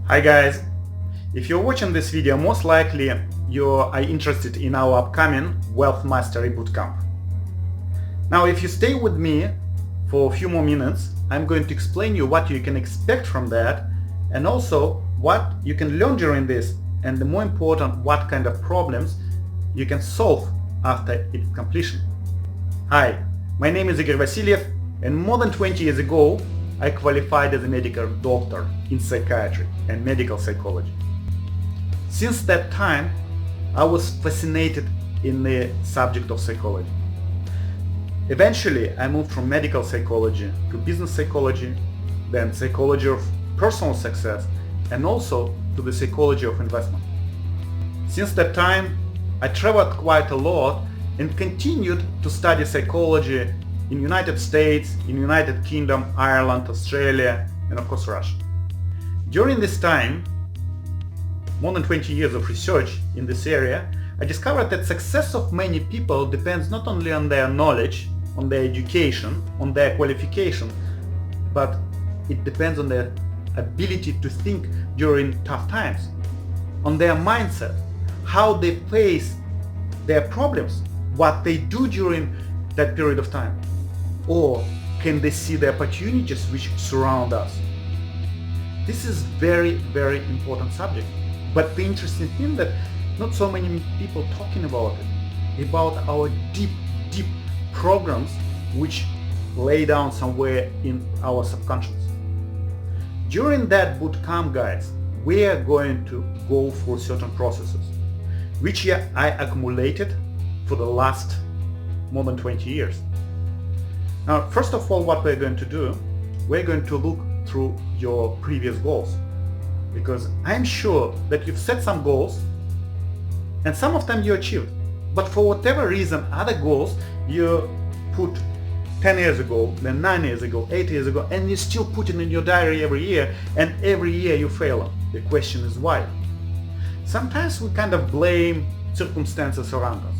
Hi guys! If you're watching this video, most likely you are interested in our upcoming Wealth Mastery Bootcamp. Now, if you stay with me for a few more minutes, I'm going to explain you what you can expect from that, and also what you can learn during this, and the more important, what kind of problems you can solve after its completion. Hi, my name is Igor Vasiliev, and more than 20 years ago I qualified as a medical doctor in psychiatry and medical psychology. Since that time, I was fascinated in the subject of psychology. Eventually, I moved from medical psychology to business psychology, then psychology of personal success, and also to the psychology of investment. Since that time, I traveled quite a lot and continued to study psychology in United States, in United Kingdom, Ireland, Australia, and of course Russia. During this time, more than 20 years of research in this area, I discovered that success of many people depends not only on their knowledge, on their education, on their qualification, but it depends on their ability to think during tough times, on their mindset, how they face their problems, what they do during that period of time, or can they see the opportunities which surround us. This is very, very important subject, but the interesting thing that not so many people talking about it, about our deep programs which lay down somewhere in our subconscious. During that bootcamp, guys, we are going to go through certain processes which I accumulated for the last more than 20 years. Now, first of all, what we're going to do, we're going to look through your previous goals, because I'm sure that you've set some goals and some of them you achieved, but for whatever reason, other goals you put 10 years ago, then 9 years ago, 8 years ago, and you still put it in your diary every year, and every year you fail. The question is why? Sometimes we kind of blame circumstances around us.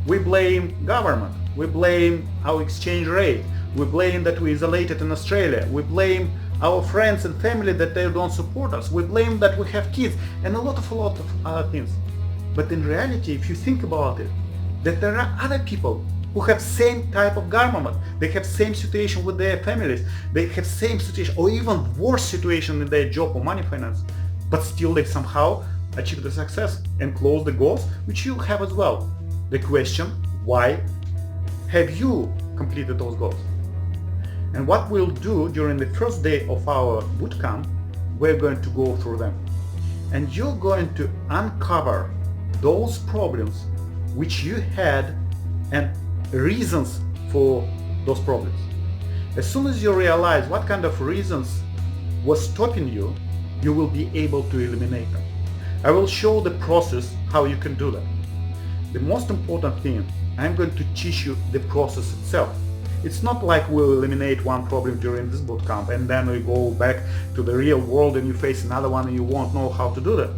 We blame government, we blame our exchange rate, we blame that we're isolated in Australia, we blame our friends and family that they don't support us, we blame that we have kids, and a lot of other things. But in reality, if you think about it, that there are other people who have same type of government, they have same situation with their families, they have same situation or even worse situation in their job or money finance, but still they somehow achieve the success and close the goals which you have as well. The question, why have you completed those goals? And what we'll do during the first day of our bootcamp, we're going to go through them. And you're going to uncover those problems which you had and reasons for those problems. As soon as you realize what kind of reasons was stopping you, you will be able to eliminate them. I will show the process how you can do that. The most important thing, I'm going to teach you the process itself. It's not like we'll eliminate one problem during this bootcamp and then we go back to the real world and you face another one and you won't know how to do that.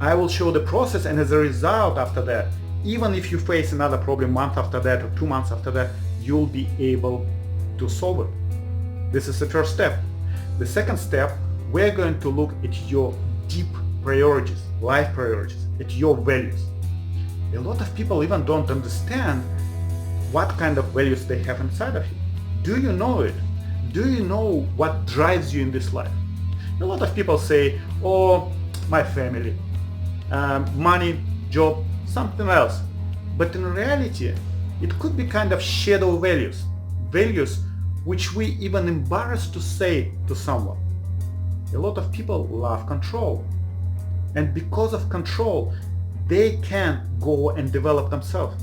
I will show the process, and as a result after that, even if you face another problem month after that or 2 months after that, you'll be able to solve it. This is the first step. The second step, we're going to look at your deep priorities, life priorities, at your values. A lot of people even don't understand what kind of values they have inside of you. Do you know it? Do you know what drives you in this life? A lot of people say, oh, my family, money, job, something else. But in reality, it could be kind of shadow values, values which we even embarrass to say to someone. A lot of people love control. And because of control, they can't go and develop themselves.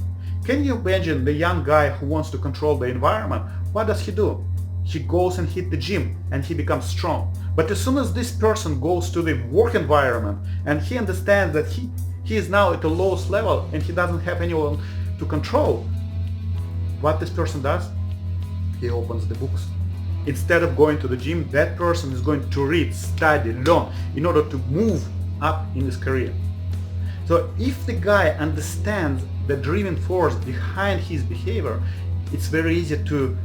Can you imagine the young guy who wants to control the environment? What does he do? He goes and hit the gym and he becomes strong. But as soon as this person goes to the work environment and he understands that he is now at the lowest level and he doesn't have anyone to control, what this person does? He opens the books. Instead of going to the gym, that person is going to read, study, learn in order to move up in his career. So if the guy understands the driving force behind his behavior, it's very easy to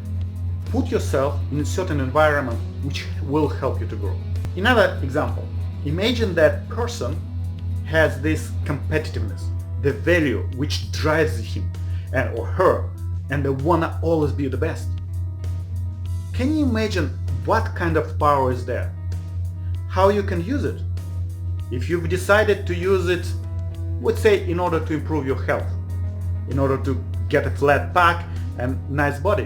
put yourself in a certain environment which will help you to grow. Another example, Imagine that person has this competitiveness, the value which drives him and or her, and they wanna always be the best. Can you imagine what kind of power is there? How you can use it? If you've decided to use it, let's say in order to improve your health, in order to get a flat back and nice body,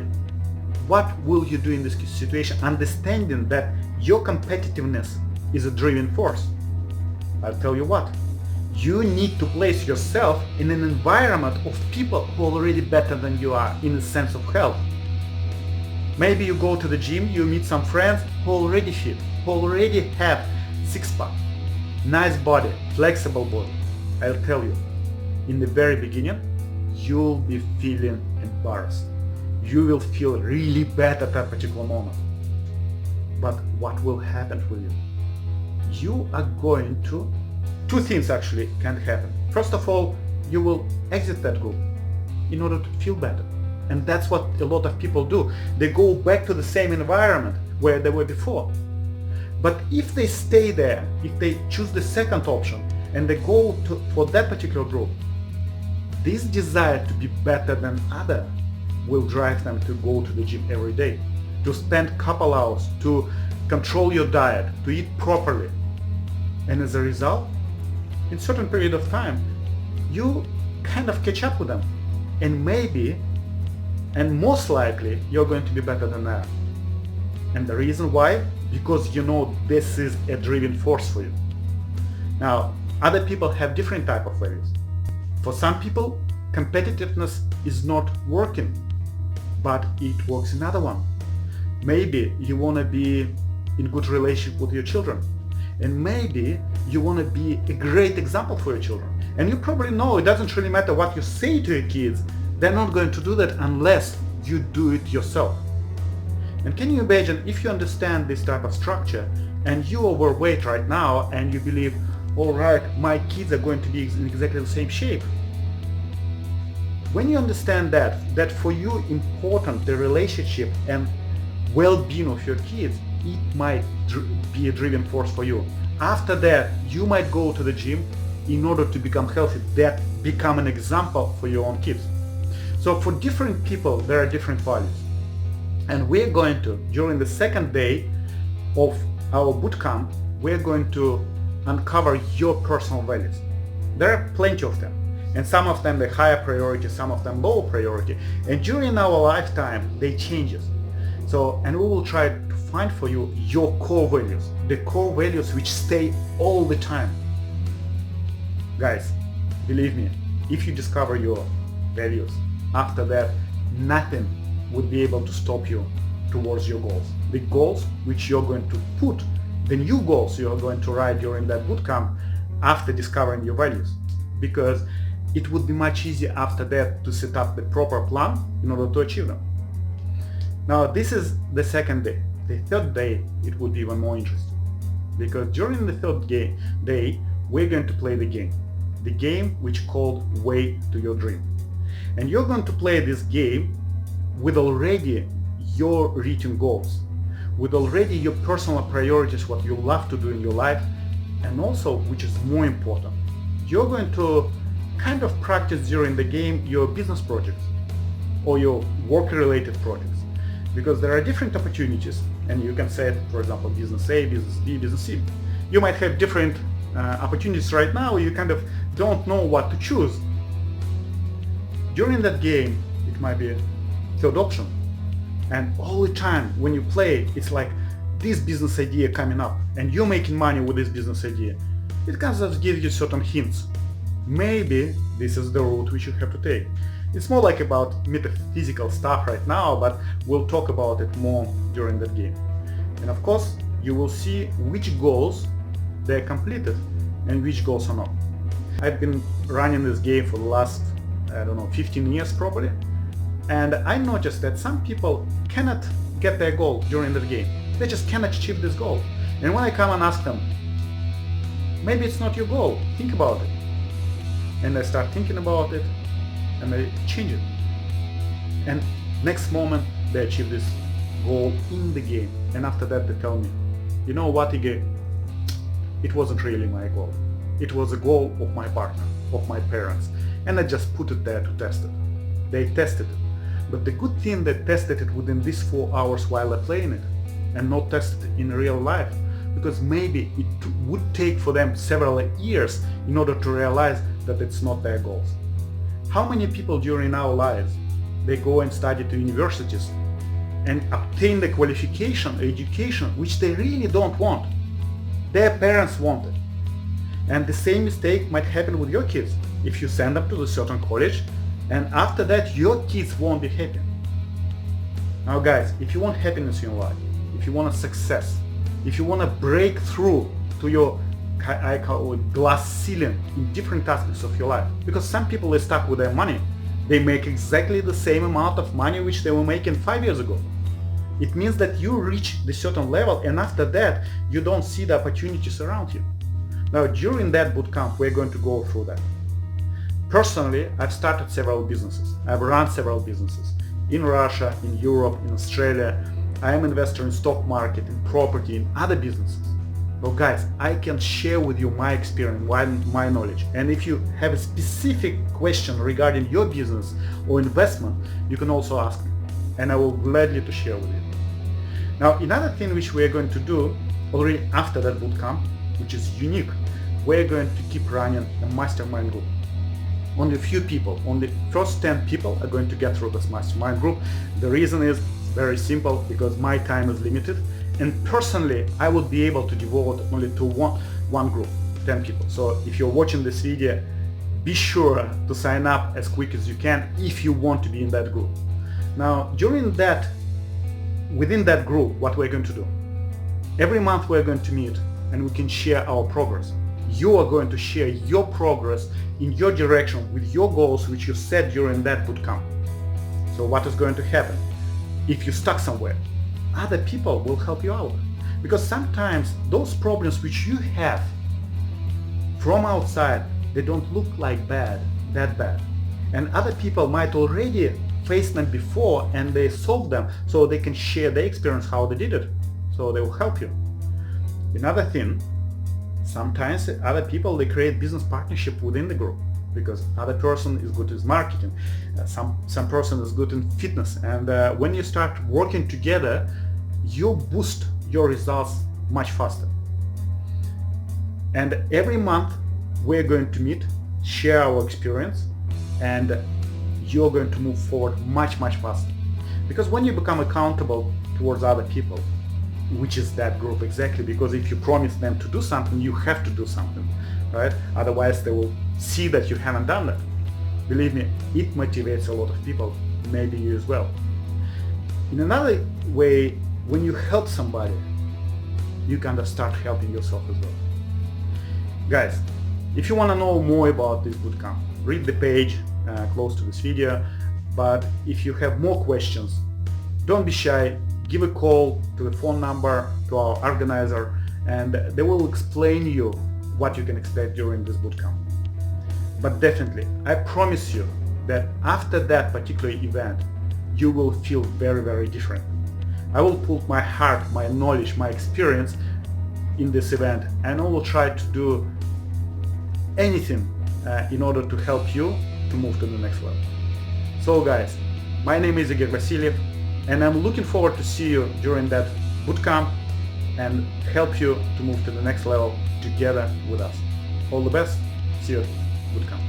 what will you do in this situation, understanding that your competitiveness is a driving force? I'll tell you what, you need to place yourself in an environment of people who are already better than you are in the sense of health. Maybe you go to the gym, you meet some friends who are already fit, who already have six-pack, nice body, flexible body. I'll tell you, in the very beginning, you'll be feeling embarrassed. You will feel really bad at that particular moment. But what will happen with you? You are going to, two things actually can happen. First of all, you will exit that group in order to feel better. And that's what a lot of people do. They go back to the same environment where they were before. But if they stay there, if they choose the second option and they go for that particular group, this desire to be better than others will drive them to go to the gym every day, to spend a couple hours, to control your diet, to eat properly. And as a result, in a certain period of time, you kind of catch up with them. And maybe, and most likely, you're going to be better than them. And the reason why? Because you know this is a driving force for you. Now, other people have different type of values. For some people, competitiveness is not working, but it works in other one. Maybe you want to be in good relationship with your children. And maybe you want to be a great example for your children. And you probably know it doesn't really matter what you say to your kids. They're not going to do that unless you do it yourself. And can you imagine if you understand this type of structure and you're overweight right now and you believe, all right, my kids are going to be in exactly the same shape. When you understand that for you important the relationship and well-being of your kids, it might be a driving force for you. After that, you might go to the gym in order to become healthy, that become an example for your own kids. So for different people, there are different values. And we're going to, during the second day of our bootcamp, we're going to uncover your personal values. There are plenty of them. And some of them, they're higher priority, some of them lower priority. And during our lifetime, they changes. So, and we will try to find for you your core values, the core values which stay all the time. Guys, believe me, if you discover your values, after that, nothing would be able to stop you towards your goals. The goals which you're going to put, the new goals you're going to write during that bootcamp after discovering your values. Because it would be much easier after that to set up the proper plan in order to achieve them. Now this is the second day. The third day it would be even more interesting. Because during the third day we're going to play the game which called Way to Your Dream. And you're going to play this game with already your written goals, with already your personal priorities, what you love to do in your life, and also, which is more important, you're going to kind of practice during the game your business projects or your work-related projects, because there are different opportunities, and you can set, for example, business A, business B, business C. You might have different opportunities right now. You kind of don't know what to choose. During that game, it might be a third option. And all the time when you play, it's like this business idea coming up and you're making money with this business idea. It kind of gives you certain hints. Maybe this is the route which you have to take. It's more like about metaphysical stuff right now, but we'll talk about it more during that game. And of course, you will see which goals they're completed and which goals are not. I've been running this game for the last, 15 years probably. And I noticed that some people cannot get their goal during the game. They just cannot achieve this goal. And when I come and ask them, maybe it's not your goal, think about it. And they start thinking about it and they change it. And next moment they achieve this goal in the game. And after that they tell me, you know what, Igor, it wasn't really my goal. It was a goal of my partner, of my parents, and I just put it there to test it. They tested it, but the good thing they tested it within these 4 hours while they're playing it, and not tested it in real life, because maybe it would take for them several years in order to realize that it's not their goals. How many people during our lives, they go and study to universities and obtain the qualification, education, which they really don't want. Their parents want it. And the same mistake might happen with your kids if you send them to a certain college, and after that your kids won't be happy. Now guys, if you want happiness in your life, if you want a success, if you want to break through to your, I call it, glass ceiling in different aspects of your life, because some people are stuck with their money. They make exactly the same amount of money which they were making 5 years ago. It means that you reach the certain level, and after that you don't see the opportunities around you. Now during that bootcamp we're going to go through that. Personally, I've started several businesses. I've run several businesses in Russia, in Europe, in Australia. I am an investor in stock market, in property, in other businesses. Well guys, I can share with you my experience, my knowledge. And if you have a specific question regarding your business or investment, you can also ask me, and I will gladly to share with you. Now, another thing which we are going to do already after that bootcamp, which is unique, we're going to keep running a mastermind group. Only a few people, only first 10 people are going to get through this mastermind group. The reason is very simple, because my time is limited, and personally I would be able to devote only to one group, 10 people. So if you're watching this video, be sure to sign up as quick as you can if you want to be in that group. Now within that group, what we're going to do, every month we're going to meet and we can share our progress. You are going to share your progress in your direction with your goals which you set during that bootcamp. So what is going to happen? If you're stuck somewhere, other people will help you out. Because sometimes those problems which you have from outside, they don't look like that bad. And other people might already face them before and they solve them, so they can share their experience how they did it. So they will help you. Another thing, sometimes other people, they create business partnership within the group, because other person is good at marketing, some person is good in fitness, and when you start working together, you boost your results much faster. And every month we're going to meet, share our experience, and you're going to move forward much faster. Because when you become accountable towards other people, which is that group exactly, because if you promise them to do something, you have to do something, right? Otherwise they will see that you haven't done that. Believe me, it motivates a lot of people, maybe you as well. In another way, when you help somebody, you kind of start helping yourself as well. Guys, if you want to know more about this bootcamp, read the page close to this video. But if you have more questions, don't be shy. Give a call to the phone number to our organizer, and they will explain you what you can expect during this bootcamp. But definitely, I promise you that after that particular event, you will feel very different. I will put my heart, my knowledge, my experience in this event, and I will try to do anything in order to help you to move to the next level. So guys, my name is Igor Vasiliev, and I'm looking forward to see you during that bootcamp and help you to move to the next level together with us. All the best. See you at bootcamp.